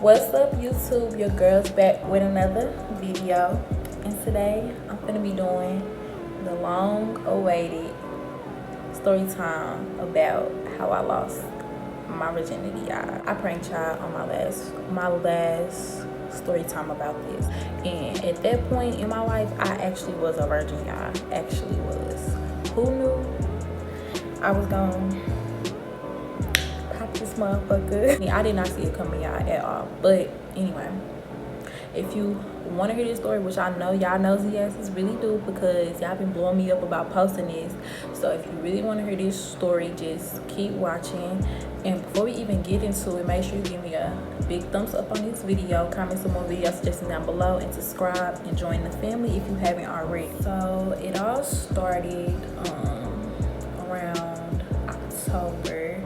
What's up, YouTube? Your girl's back with another video, and today I'm gonna be doing the long-awaited story time about how I lost my virginity, y'all. I pranked y'all on my last story time about this, and at that point in my life, I actually was a virgin, y'all. Actually was. Who knew I was gone? This motherfucker. I did not see it coming, y'all, at all. But anyway, if you want to hear this story, which I know y'all nosy asses really do, because y'all been blowing me up about posting this, so if you really want to hear this story, just keep watching. And before we even get into it, make sure you give me a big thumbs up on this video, comment some more video suggestions down below, and subscribe and join the family if you haven't already. So it all started around October.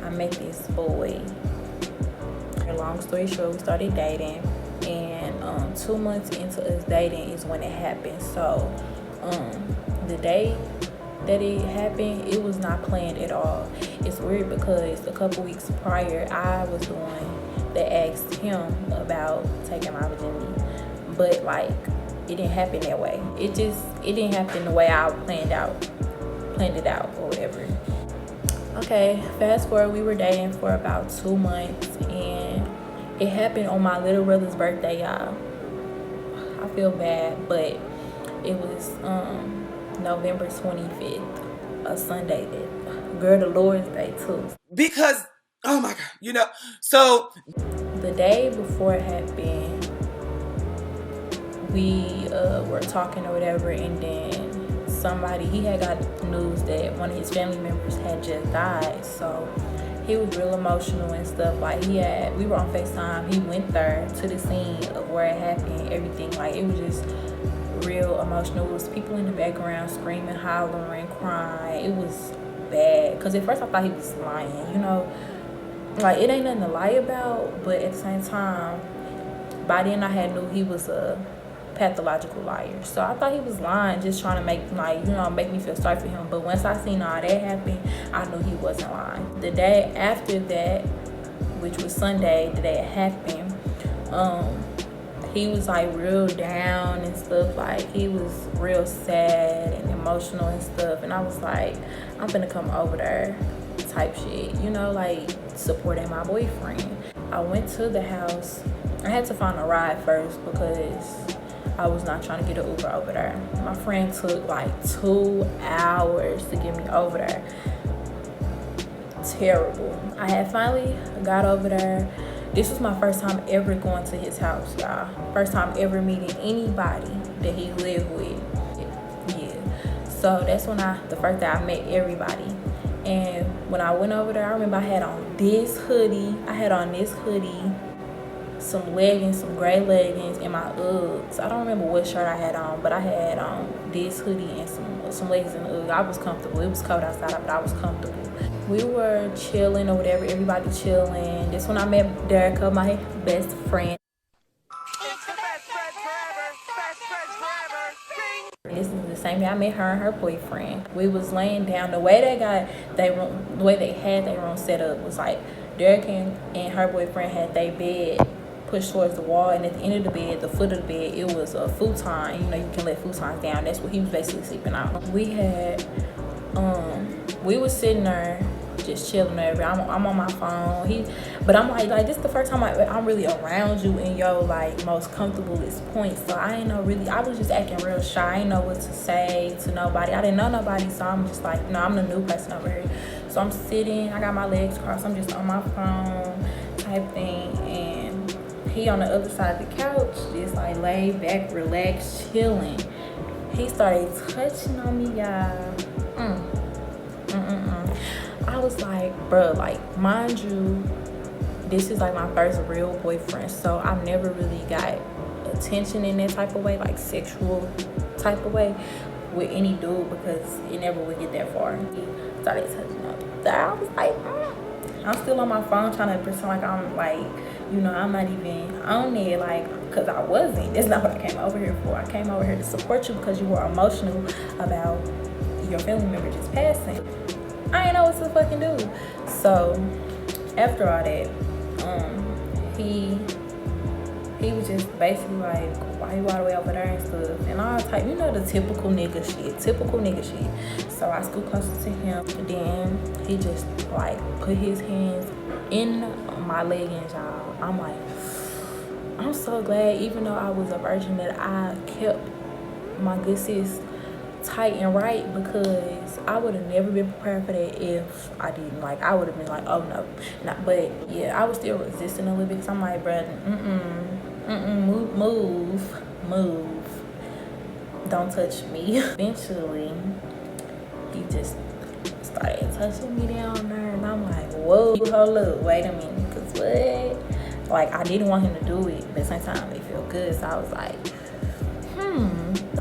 I met this boy. Long story short, we started dating, and 2 months into us dating is when it happened. So the day that it happened, it was not planned at all. It's weird because a couple weeks prior, I was the one that asked him about taking my virginity, but like it didn't happen that way. It didn't happen the way I planned it out or whatever. Okay, fast forward, we were dating for about 2 months, and it happened on my little brother's birthday, y'all. I feel bad, but it was November 25th, a Sunday. Girl, the Lord's Day too. Because, oh my God, so. The day before it happened, we were talking or whatever, and then he had got news that one of his family members had just died, so he was real emotional and stuff. Like we were on FaceTime, he went there to the scene of where it happened, everything. Like it was just real emotional. It was people in the background screaming, hollering, crying. It was bad, because at first I thought he was lying, like it ain't nothing to lie about, but at the same time, by then I had knew he was a pathological liar. So I thought he was lying, just trying to make me feel sorry for him. But once I seen all that happen, I knew he wasn't lying. The day after that, which was Sunday, the day it happened, he was like real down and stuff. Like he was real sad and emotional and stuff. And I was like, I'm gonna come over there type shit, like supporting my boyfriend. I went to the house. I had to find a ride first because I was not trying to get an Uber over there. My friend took like 2 hours to get me over there. Terrible. I had finally got over there. This was my first time ever going to his house, y'all. First time ever meeting anybody that he lived with. Yeah. So that's when the first day I met everybody. And when I went over there, I remember I had on this hoodie. Some leggings, some gray leggings, and my Uggs. I don't remember what shirt I had on, but I had on this hoodie and some leggings and Uggs. I was comfortable. It was cold outside, but I was comfortable. We were chilling or whatever, everybody chilling. This when I met Derica, my best friend. This is the same day I met her and her boyfriend. We was laying down. The way they had their room set up was like Derica and her boyfriend had their bed pushed towards the wall, and at the end of the bed, the foot of the bed, it was a futon. You can let futons down. That's what he was basically sleeping on. We was sitting there just chilling over. I'm on my phone. But I'm like this is the first time I'm really around you in your like most comfortablest point. So I was just acting real shy. I didn't know what to say to nobody. I didn't know nobody, so I'm just like, I'm the new person over here. So I'm sitting, I got my legs crossed, I'm just on my phone type thing, and he on the other side of the couch, just like laid back, relaxed, chilling. He started touching on me, y'all. I was like, bro, like, mind you, this is like my first real boyfriend, so I've never really got attention in that type of way, like sexual type of way, with any dude, because it never would get that far. He started touching up. I was like, I'm still on my phone trying to pretend like I'm like, I'm not even on it, like, because I wasn't. That's not what I came over here for. I came over here to support you because you were emotional about your family member just passing. I didn't know what to fucking do. So after all that, he was just basically like, why you all the way over there and stuff, and all type, you know, the typical nigga shit. So I scoot closer to him, and then he just like put his hands in my leggings, y'all. I'm like, I'm so glad, even though I was a virgin, that I kept my good sis tight and right, because I would have never been prepared for that if I didn't. Like, I would have been like, oh no. But yeah, I was still resisting a little bit, because I'm like, brother, move, don't touch me. Eventually he just started touching me down there, and I'm like, whoa, hold up, wait a minute, because what? Like, I didn't want him to do it, but at the same time it felt good, so I was like,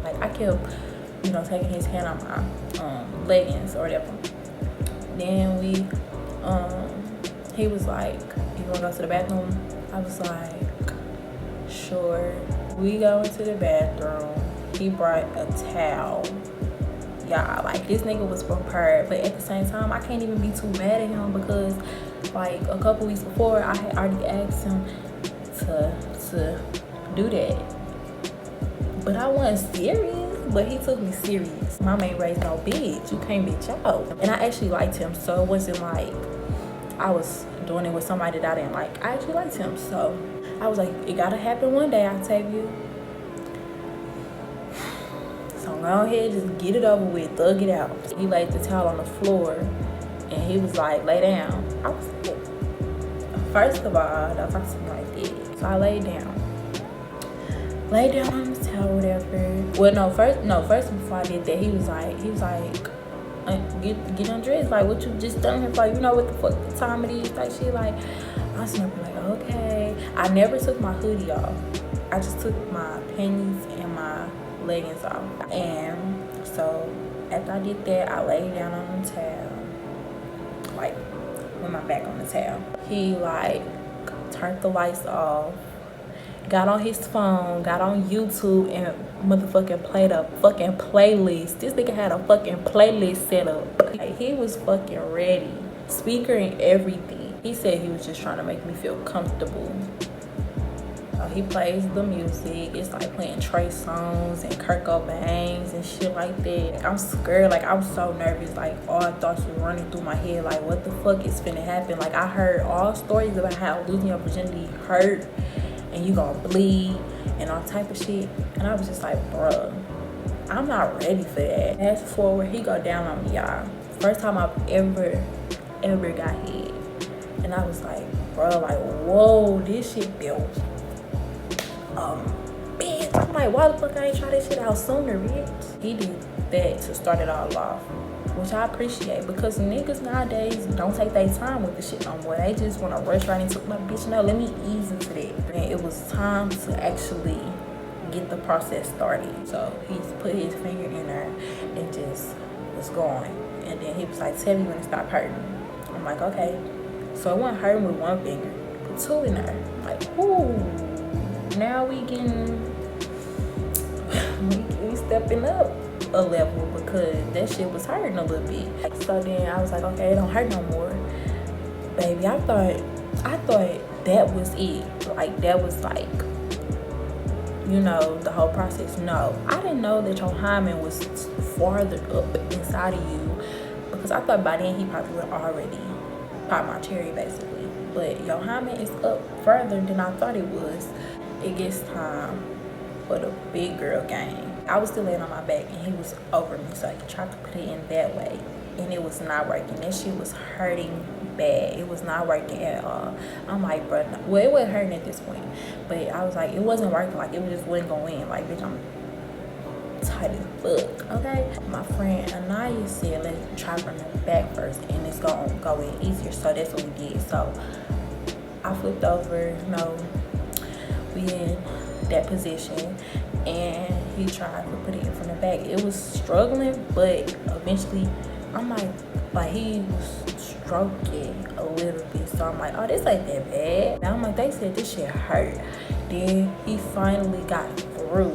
like, I kept, you know, taking his hand on my leggings or whatever. Then he was like, you wanna go to the bathroom? I was like, sure. We go into the bathroom. He brought a towel. Y'all, like, this nigga was prepared, but at the same time, I can't even be too mad at him, because like a couple weeks before, I had already asked him to do that, but I wasn't serious. But he took me serious. My man raised no bitch. You can't bitch out. And I actually liked him, so it wasn't like I was doing it with somebody that I didn't like. I actually liked him, so I was like, it gotta happen one day, Octavia. So go ahead, just get it over with, thug it out. He laid the towel on the floor, and he was like, lay down. I was like, first of all, don't talk to me like that. So I laid down. Lay down on the towel, whatever. Well, first before I did that, he was like, get undressed. Like, what you just done here for? You know what the fuck the time it is? Like, shit. Like, I was like, okay. I never took my hoodie off. I just took my panties and my leggings off. And so after I did that, I laid down on the towel, like with my back on the towel. He like turned the lights off, got on his phone, got on YouTube, and motherfucking played a fucking playlist. This nigga had a fucking playlist set up. Like, he was fucking ready. Speaker and everything. He said he was just trying to make me feel comfortable. He plays the music. It's like playing Trey songs and Kurt Cobain's and shit like that. Like, I'm scared. Like, I'm so nervous. Like, all thoughts were running through my head. Like, what the fuck is finna happen? Like, I heard all stories about how losing your virginity hurt and you gonna bleed and all type of shit. And I was just like, bruh, I'm not ready for that. Fast forward, he go down on me, y'all. First time I've ever got hit. And I was like, bruh, like, whoa, this shit felt bitch. I'm like, why the fuck I ain't try this shit out sooner, bitch? He did that to start it all off, which I appreciate, because niggas nowadays don't take their time with the shit no more. They just want to rush right into my bitch. No, let me ease into that. And it was time to actually get the process started. So he put his finger in there and just was going. And then he was like, tell me when it stopped hurting. I'm like, okay. So it wasn't hurting with one finger, put two in there. I'm like, ooh. Now we stepping up a level, because that shit was hurting a little bit. So then I was like, okay, it don't hurt no more. Baby, I thought that was it. Like, that was like, you know, the whole process. No, I didn't know that your hymen was farther up inside of you, because I thought by then he probably would already pop my cherry, basically. But your hymen is up further than I thought it was. It gets time for the big girl game. I was still laying on my back and he was over me, so I tried to put it in that way, and it was not working. That shit was hurting bad. It was not working at all. I'm like, bro, no. Well, it wasn't hurting at this point, but I was like, it wasn't working. Like, it just wouldn't go in. Like, bitch, I'm tight as fuck. Okay, my friend Anaya said, let's try from the back first, and it's gonna go in easier. So that's what we did. So I flipped over, you know, we in that position, and he tried to put it in from the back. It was struggling, but eventually I'm like he was stroking a little bit, so I'm like, oh, this ain't that bad. Now I'm like, they said this shit hurt. Then he finally got through.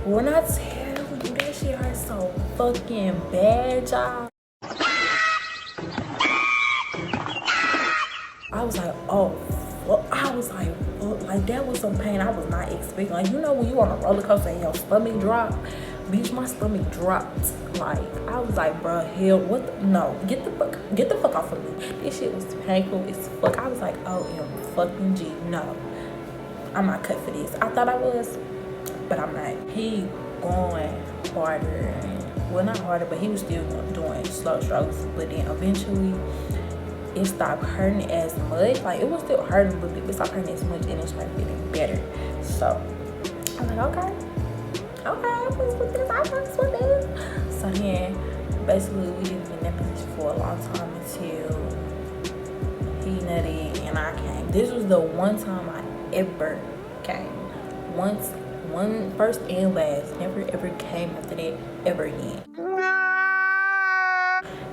When I tell you, that shit hurt so fucking bad, y'all. I was like, oh I was like that was some pain I was not expecting. Like, you know when you on a roller coaster and your stomach drop, bitch, my stomach dropped. Like, I was like, bro, hell, what no, get the fuck off of me. This shit was painful as fuck. I was like, OM fucking G, no, I'm not cut for this. I thought I was, but I'm not. He going harder, and well, not harder, but he was still doing slow strokes. But then eventually it stopped hurting as much. Like, it was still hurting, but it stopped hurting as much, and it started getting better. So I'm like, okay, I'm supposed with this, I'm supposed with this. So then basically we didn't be in that position for a long time until he nutted and I came. This was the one time I ever came. One first and last. Never ever came after that ever again.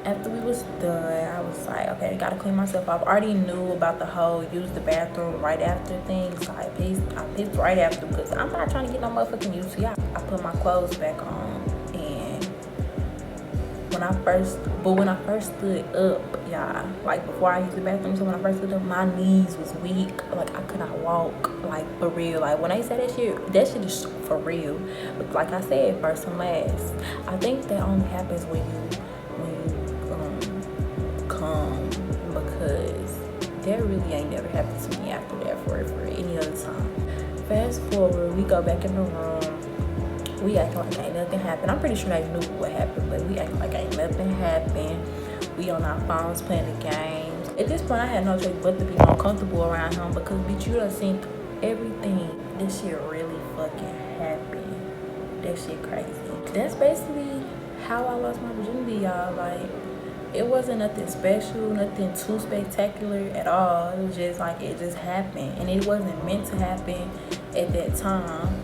After we was done, I was like, okay, I gotta clean myself off. I already knew about the whole use the bathroom right after thing, so I pissed right after because I'm not trying to get no motherfucking UTI. I put my clothes back on, and when I first stood up, y'all, like before I used the bathroom, so when I first stood up, my knees was weak. Like, I could not walk, like, for real. Like, when I say that shit is for real. But like I said, first and last. I think that only happens when you come, because that really ain't never happened to me after that for any other time. Fast forward, we go back in the room. We act like ain't nothing happened. I'm pretty sure they knew what happened, but we act like ain't nothing happened. We on our phones playing the games. At this point, I had no choice but to be more comfortable around him because, bitch, you done seen everything. This shit really fucking happened. That shit crazy. That's basically how I lost my virginity, y'all. Like, it wasn't nothing special, nothing too spectacular at all. It was just like, it just happened, and it wasn't meant to happen at that time,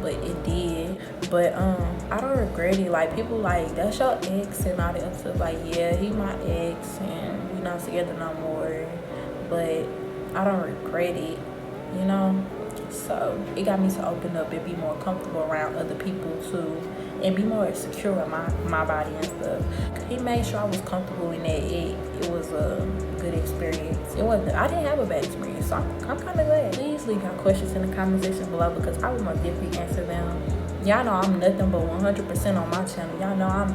but it did. But I don't regret it. Like, people like, that's your ex and all that stuff. Like, yeah, he my ex and we not together no more, but I don't regret it, you know. So it got me to open up and be more comfortable around other people too, and be more secure in my body and stuff. He made sure I was comfortable in that. It was a good experience. It wasn't, I didn't have a bad experience, so I'm kind of glad. Please leave your questions in the comment section below because I will most definitely answer them. Y'all know I'm nothing but 100% on my channel. Y'all know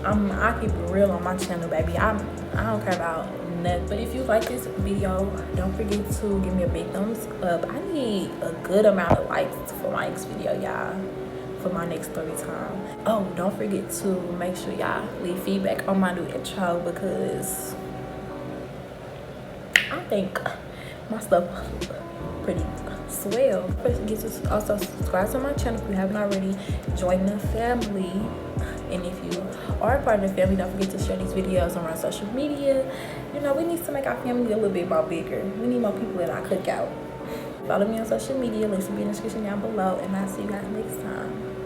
I keep it real on my channel, baby. I don't care about nothing. But if you like this video, don't forget to give me a big thumbs up. I need a good amount of likes for my next video, y'all, for my next story time. Oh, don't forget to make sure y'all leave feedback on my new intro because I think my stuff pretty swell. Don't forget to also subscribe to my channel if you haven't already. Join the family. And if you are a part of the family, don't forget to share these videos on our social media. You know, we need to make our family a little bit more bigger. We need more people at our cookout. Follow me on social media. Links will be in the description down below. And I'll see you guys next time.